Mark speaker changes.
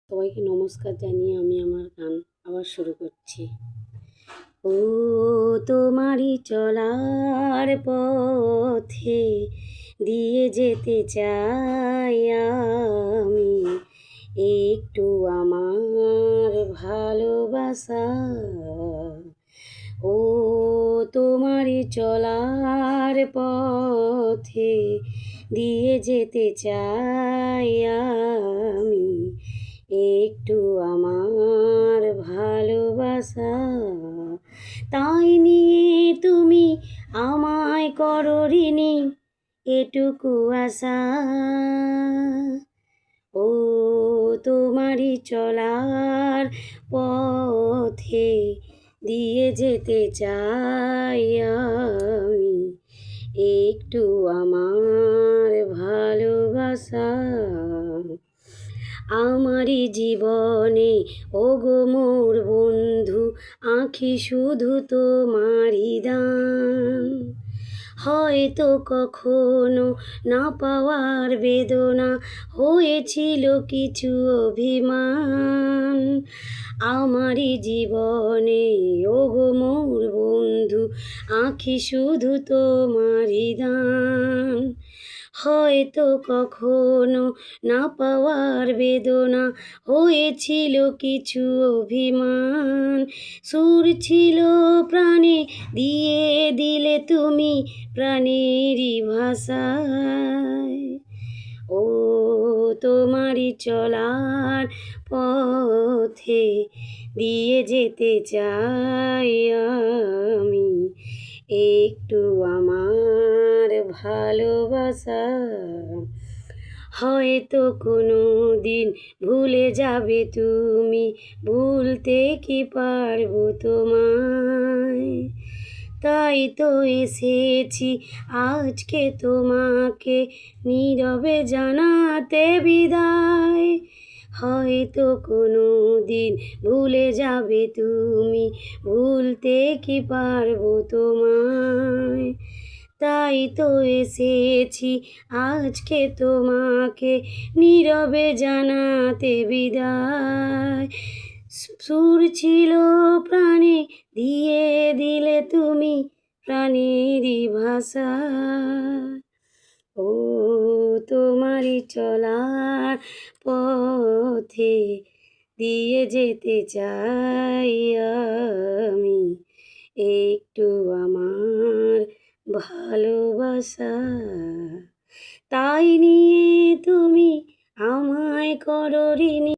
Speaker 1: সবাইকে নমস্কার জানিয়ে আমি আমার গান আবার শুরু করছি। ও তোমারই চলার পথে দিয়ে যেতে চাই আমি একটু আমার ভালোবাসা। ও তোমারই চলার পথে দিয়ে যেতে চাই আমি একটু আমার ভালোবাসা। তাই নিয়ে তুমি আমায় করো ঋণী এটুকু আশা। ও তোমারই চলার পথে দিয়ে যেতে চাই আমি একটু আমার ভালোবাসা। আমারই জীবনে ওগো মোর বন্ধু আঁখি শুধু তোমারই দান। হয়তো কখনো না পাওয়ার বেদনা হয়েছিল কিছু অভিমান। আমারই জীবনে ওগো মোর বন্ধু আঁখি শুধু তোমারই দান। হয়তো কখনো না পাওয়ার বেদনা হয়েছিল কিছু অভিমান। সুর ছিল প্রাণে দিয়ে দিলে তুমি প্রাণেরই ভাষায়। ও তোমারই চলার পথে দিয়ে যেতে চাই আমি একটু আমার ভালোবাসা। হয়তো কোনো দিন ভুলে যাবে তুমি, ভুলতে কি পারবো তোমায়। তাই তো এসেছি আজকে তোমাকে নীরবে জানাতে বিদায়। হয়তো কোনো দিন ভুলে যাবে তুমি, ভুলতে কি পারবো তোমায়। তাই তো এসেছি আজকে তোমাকে নীরবে জানাতে বিদায়। সুর ছিল প্রাণে দিয়ে দিলে তুমি প্রাণেরই ভাষা। ও তোমারই চলার পথে দিয়ে যেতে চাই আমি একটু আমার ভালোবাসা। তাই নিয়ে তুমি আমায় করো ঋণী।